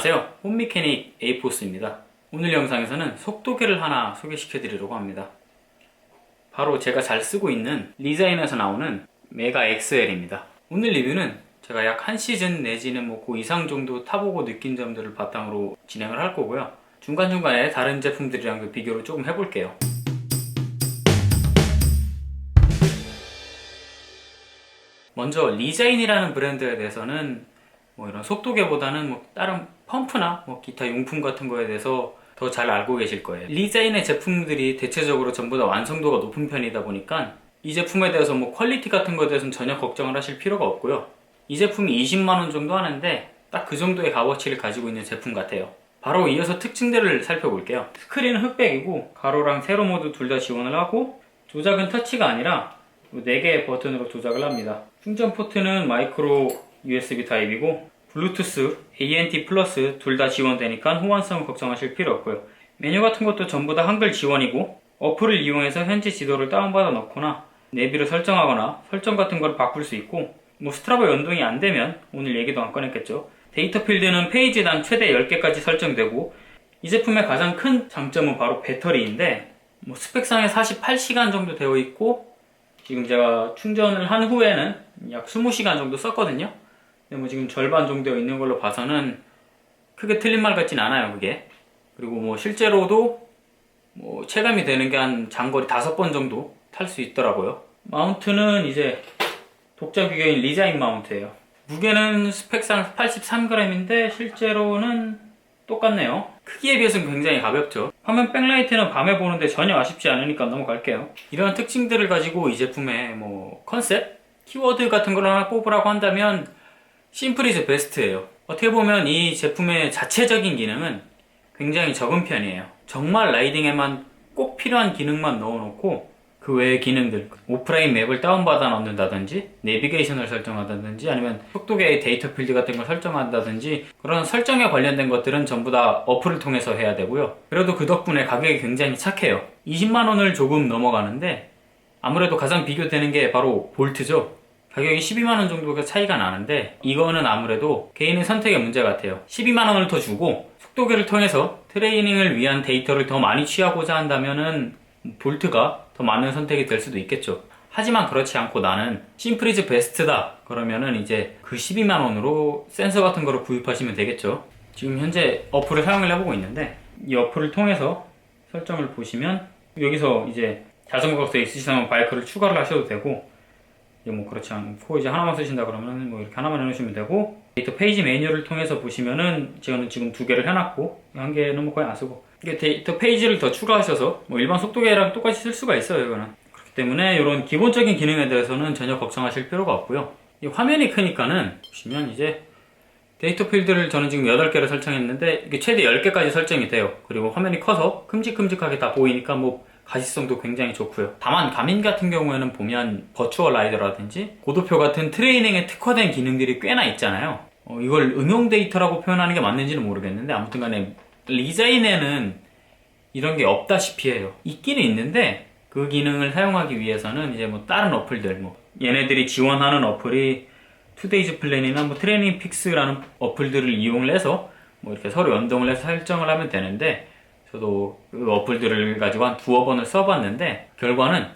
안녕하세요. 홈미케닉 에이포스입니다. 오늘 영상에서는 속도계를 하나 소개시켜 드리려고 합니다. 바로 제가 잘 쓰고 있는 리자인에서 나오는 메가 XL입니다. 오늘 리뷰는 제가 약 한 시즌 내지는 그 이상 정도 타보고 느낀 점들을 바탕으로 진행을 할 거고요. 중간중간에 다른 제품들이랑도 비교를 조금 해볼게요. 먼저 리자인이라는 브랜드에 대해서는 이런 속도계보다는 다른 펌프나 기타 용품 같은 거에 대해서 더 잘 알고 계실 거예요. 리자인의 제품들이 대체적으로 전부 다 완성도가 높은 편이다 보니까 이 제품에 대해서 퀄리티 같은 거에 대해서는 전혀 걱정을 하실 필요가 없고요. 이 제품이 20만원 정도 하는데 딱 그 정도의 값어치를 가지고 있는 제품 같아요. 바로 이어서 특징들을 살펴볼게요. 스크린은 흑백이고 가로랑 세로 모두 둘 다 지원을 하고 조작은 터치가 아니라 4개의 버튼으로 조작을 합니다. 충전 포트는 마이크로 USB 타입이고 블루투스, ANT 플러스 둘 다 지원되니까 호환성은 걱정하실 필요 없고요. 메뉴 같은 것도 전부 다 한글 지원이고 어플을 이용해서 현지 지도를 다운받아 넣거나 내비를 설정하거나 설정 같은 걸 바꿀 수 있고 스트라바 연동이 안 되면 오늘 얘기도 안 꺼냈겠죠. 데이터 필드는 페이지당 최대 10개까지 설정되고 이 제품의 가장 큰 장점은 바로 배터리인데 스펙상에 48시간 정도 되어 있고 지금 제가 충전을 한 후에는 약 20시간 정도 썼거든요. 근데 지금 절반 정도 되어 있는 걸로 봐서는 크게 틀린 말 같진 않아요, 그게. 그리고 실제로도 체감이 되는 게 한 장거리 5번 정도 탈 수 있더라고요. 마운트는 이제 독자 규격인 리자인 마운트예요. 무게는 스펙상 83g인데 실제로는 똑같네요. 크기에 비해서는 굉장히 가볍죠. 화면 백라이트는 밤에 보는데 전혀 아쉽지 않으니까 넘어갈게요. 이런 특징들을 가지고 이 제품의 컨셉? 키워드 같은 걸 하나 뽑으라고 한다면 심플 이즈 베스트예요. 어떻게 보면 이 제품의 자체적인 기능은 굉장히 적은 편이에요. 정말 라이딩에만 꼭 필요한 기능만 넣어놓고 그 외의 기능들, 오프라인 맵을 다운받아 넣는다든지 내비게이션을 설정한다든지 아니면 속도계의 데이터 필드 같은 걸 설정한다든지 그런 설정에 관련된 것들은 전부 다 어플을 통해서 해야 되고요. 그래도 그 덕분에 가격이 굉장히 착해요. 20만원을 조금 넘어가는데 아무래도 가장 비교되는 게 바로 볼트죠. 가격이 12만원 정도가 차이가 나는데 이거는 아무래도 개인의 선택의 문제 같아요. 12만원을 더 주고 속도계를 통해서 트레이닝을 위한 데이터를 더 많이 취하고자 한다면은 볼트가 더 맞는 선택이 될 수도 있겠죠. 하지만 그렇지 않고 나는 심플 이즈 베스트다 그러면은 이제 그 12만원으로 센서 같은 거를 구입하시면 되겠죠. 지금 현재 어플을 사용을 해보고 있는데 이 어플을 통해서 설정을 보시면 여기서 이제 자전거 값에 있으시다면 바이크를 추가를 하셔도 되고 그렇지 않고 이제 하나만 쓰신다 그러면 이렇게 하나만 해놓으시면 되고 데이터 페이지 메뉴를 통해서 보시면은 저는 지금 2개를 해놨고 1개는 거의 안 쓰고 데이터 페이지를 더 추가하셔서 일반 속도계랑 똑같이 쓸 수가 있어요. 이거는 그렇기 때문에 이런 기본적인 기능에 대해서는 전혀 걱정하실 필요가 없고요. 이 화면이 크니까는 보시면 이제 데이터 필드를 저는 지금 8개를 설정했는데 이게 최대 10개까지 설정이 돼요. 그리고 화면이 커서 큼직큼직하게 다 보이니까 가시성도 굉장히 좋고요. 다만 가민 같은 경우에는 보면 버추얼 라이더라든지 고도표 같은 트레이닝에 특화된 기능들이 꽤나 있잖아요. 이걸 응용 데이터라고 표현하는 게 맞는지는 모르겠는데 아무튼 간에 리자인에는 이런 게 없다시피 해요. 있기는 있는데 그 기능을 사용하기 위해서는 이제 다른 어플들 얘네들이 지원하는 어플이 투데이즈 플랜이나 트레이닝 픽스라는 어플들을 이용을 해서 이렇게 서로 연동을 해서 설정을 하면 되는데 저도 그 어플들을 가지고 한 2-3번을 써봤는데 결과는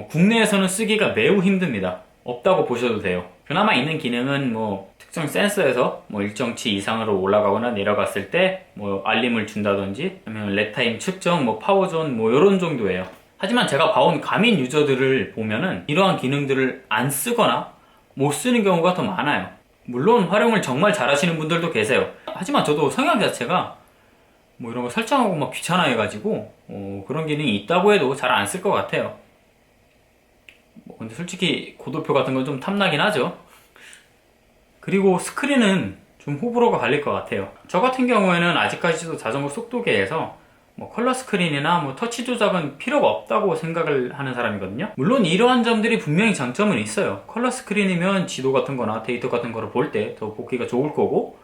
국내에서는 쓰기가 매우 힘듭니다. 없다고 보셔도 돼요. 그나마 있는 기능은 특정 센서에서 일정치 이상으로 올라가거나 내려갔을 때 알림을 준다든지 아니면 렛타임 측정, 파워존 이런 정도예요. 하지만 제가 봐온 가민 유저들을 보면은 이러한 기능들을 안 쓰거나 못 쓰는 경우가 더 많아요. 물론 활용을 정말 잘하시는 분들도 계세요. 하지만 저도 성향 자체가 이런 거 설정하고 귀찮아 해가지고 그런 기능이 있다고 해도 잘 안 쓸 것 같아요. 근데 솔직히 고도표 같은 건 좀 탐나긴 하죠. 그리고 스크린은 좀 호불호가 갈릴 것 같아요. 저 같은 경우에는 아직까지도 자전거 속도계에서 컬러 스크린이나 터치 조작은 필요가 없다고 생각을 하는 사람이거든요. 물론 이러한 점들이 분명히 장점은 있어요. 컬러 스크린이면 지도 같은 거나 데이터 같은 거를 볼 때 더 보기가 좋을 거고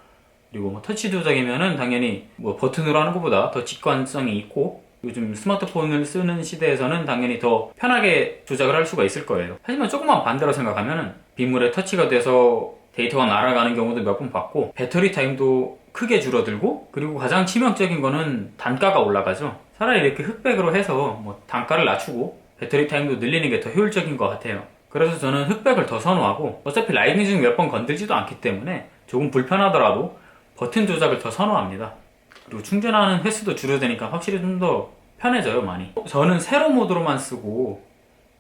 그리고 터치 조작이면은 당연히 버튼으로 하는 것보다 더 직관성이 있고 요즘 스마트폰을 쓰는 시대에서는 당연히 더 편하게 조작을 할 수가 있을 거예요. 하지만 조금만 반대로 생각하면은 빗물에 터치가 돼서 데이터가 날아가는 경우도 몇 번 봤고 배터리 타임도 크게 줄어들고, 그리고 가장 치명적인 거는 단가가 올라가죠. 차라리 이렇게 흑백으로 해서 뭐 단가를 낮추고 배터리 타임도 늘리는 게 더 효율적인 것 같아요. 그래서 저는 흑백을 더 선호하고, 어차피 라이팅 중 몇 번 건들지도 않기 때문에 조금 불편하더라도 버튼 조작을 더 선호합니다. 그리고 충전하는 횟수도 줄여드니까 확실히 좀 더 편해져요, 많이. 저는 세로 모드로만 쓰고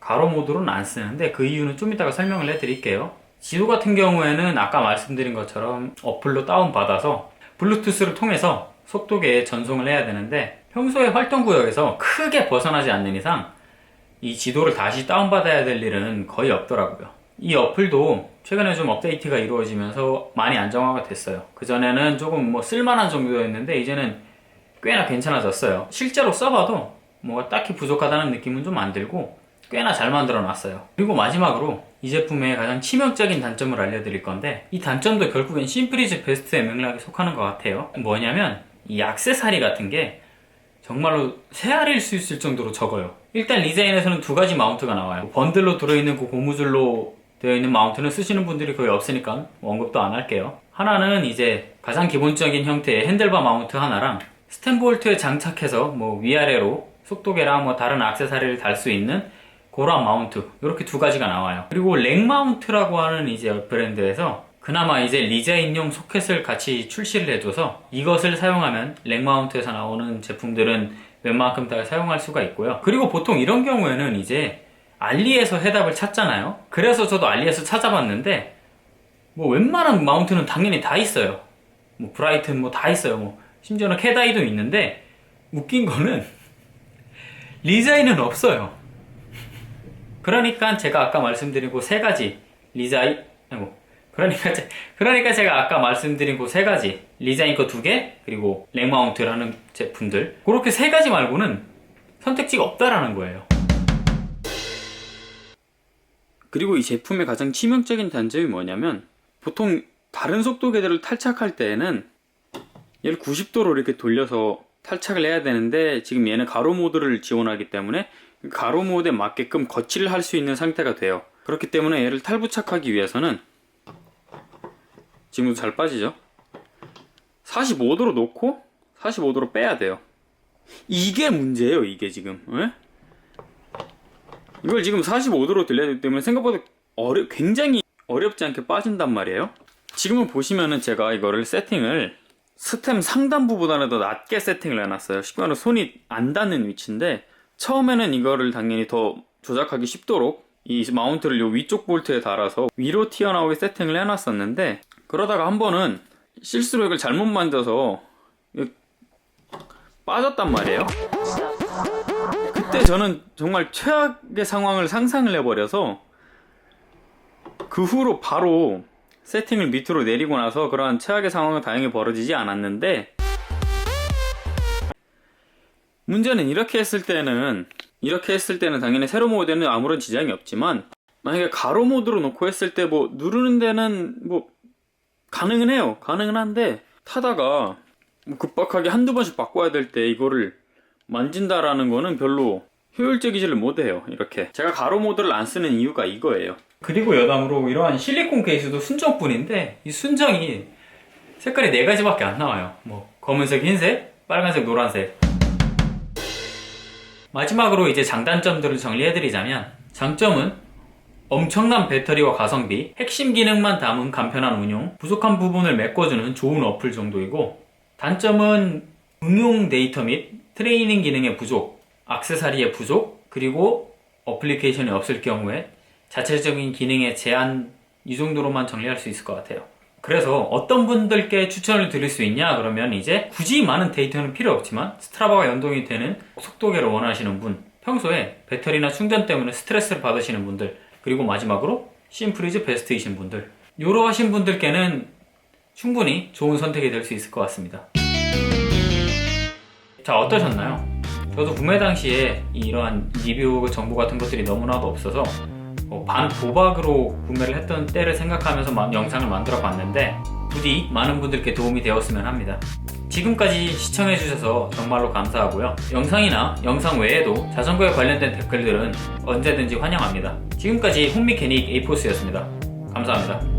가로 모드로는 안 쓰는데, 그 이유는 좀 이따가 설명을 해드릴게요. 지도 같은 경우에는 아까 말씀드린 것처럼 어플로 다운받아서 블루투스를 통해서 속도계에 전송을 해야 되는데, 평소에 활동구역에서 크게 벗어나지 않는 이상 이 지도를 다시 다운받아야 될 일은 거의 없더라고요. 이 어플도 최근에 좀 업데이트가 이루어지면서 많이 안정화가 됐어요. 그전에는 조금 뭐 쓸만한 정도였는데 이제는 꽤나 괜찮아졌어요. 실제로 써봐도 뭐가 딱히 부족하다는 느낌은 좀 안 들고 꽤나 잘 만들어 놨어요. 그리고 마지막으로 이 제품의 가장 치명적인 단점을 알려드릴 건데, 이 단점도 결국엔 심프리즈 베스트의 맥락에 속하는 것 같아요. 뭐냐면 이 액세서리 같은 게 정말로 새알일 수 있을 정도로 적어요. 일단 리자인에서는 두 가지 마운트가 나와요. 번들로 들어있는 그 고무줄로 되어 있는 마운트는 쓰시는 분들이 거의 없으니까 언급도 안 할게요. 하나는 이제 가장 기본적인 형태의 핸들바 마운트 하나랑 스탠볼트에 장착해서 뭐 위아래로 속도계랑 뭐 다른 액세서리를 달 수 있는 그런 마운트, 이렇게 두 가지가 나와요. 그리고 렉 마운트라고 하는 이제 브랜드에서 그나마 이제 리자인용 소켓을 같이 출시를 해줘서 이것을 사용하면 렉 마운트에서 나오는 제품들은 웬만큼 다 사용할 수가 있고요. 그리고 보통 이런 경우에는 이제 알리에서 해답을 찾잖아요. 그래서 저도 알리에서 찾아봤는데 뭐 웬만한 마운트는 당연히 다 있어요. 뭐 브라이튼 뭐 다 있어요. 뭐 심지어는 캐다이도 있는데, 웃긴 거는 리자인은 없어요. 그러니까 제가 아까 말씀드린 그 세 가지 그러니까 제가 아까 말씀드린 그 세 가지, 리자인 거 두 개, 그리고 렉 마운트라는 제품들, 그렇게 세 가지 말고는 선택지가 없다라는 거예요. 그리고 이 제품의 가장 치명적인 단점이 뭐냐면, 보통 다른 속도계들을 탈착할 때에는 얘를 90도로 이렇게 돌려서 탈착을 해야 되는데, 지금 얘는 가로 모드를 지원하기 때문에 가로 모드에 맞게끔 거치를 할 수 있는 상태가 돼요. 그렇기 때문에 얘를 탈부착하기 위해서는, 지금도 잘 빠지죠? 45도로 놓고 45도로 빼야 돼요. 이게 문제예요, 이게 지금. 에? 이걸 지금 45도로 돌려야 되기 때문에 생각보다 굉장히 어렵지 않게 빠진단 말이에요. 지금은 보시면은 제가 이거를 세팅을 스템 상단부보다는 더 낮게 세팅을 해놨어요. 쉽게 말해서 손이 안 닿는 위치인데, 처음에는 이거를 당연히 더 조작하기 쉽도록 이 마운트를 요 위쪽 볼트에 달아서 위로 튀어나오게 세팅을 해놨었는데, 그러다가 한 번은 실수로 이걸 잘못 만져서 빠졌단 말이에요. 그때 저는 정말 최악의 상황을 상상을 해버려서 그 후로 바로 세팅을 밑으로 내리고 나서 그러한 최악의 상황은 다행히 벌어지지 않았는데, 문제는 이렇게 했을 때는 당연히 세로 모드에는 아무런 지장이 없지만, 만약에 가로 모드로 놓고 했을 때 뭐 누르는 데는 뭐 가능은 해요. 가능은 한데, 타다가 뭐 급박하게 한두 번씩 바꿔야 될 때 이거를 만진다라는 거는 별로 효율적이지를 못해요. 이렇게 제가 가로 모드를 안 쓰는 이유가 이거예요. 그리고 여담으로 이러한 실리콘 케이스도 순정뿐인데, 이 순정이 색깔이 네 가지밖에 안 나와요. 뭐 검은색, 흰색, 빨간색, 노란색. 마지막으로 이제 장단점들을 정리해드리자면, 장점은 엄청난 배터리와 가성비, 핵심 기능만 담은 간편한 운용, 부족한 부분을 메꿔주는 좋은 어플 정도이고, 단점은 응용 데이터 및 트레이닝 기능의 부족, 액세서리의 부족, 그리고 어플리케이션이 없을 경우에 자체적인 기능의 제한, 이 정도로만 정리할 수 있을 것 같아요. 그래서 어떤 분들께 추천을 드릴 수 있냐 그러면, 이제 굳이 많은 데이터는 필요 없지만 스트라바가 연동이 되는 속도계를 원하시는 분, 평소에 배터리나 충전 때문에 스트레스를 받으시는 분들, 그리고 마지막으로 심프리즈 베스트이신 분들, 이러하신 분들께는 충분히 좋은 선택이 될 수 있을 것 같습니다. 자, 어떠셨나요? 저도 구매 당시에 이러한 리뷰 정보 같은 것들이 너무나도 없어서 반 도박으로 구매를 했던 때를 생각하면서 영상을 만들어 봤는데, 부디 많은 분들께 도움이 되었으면 합니다. 지금까지 시청해주셔서 정말로 감사하고요. 영상이나 영상 외에도 자전거에 관련된 댓글들은 언제든지 환영합니다. 지금까지 홈미케닉 에이포스였습니다. 감사합니다.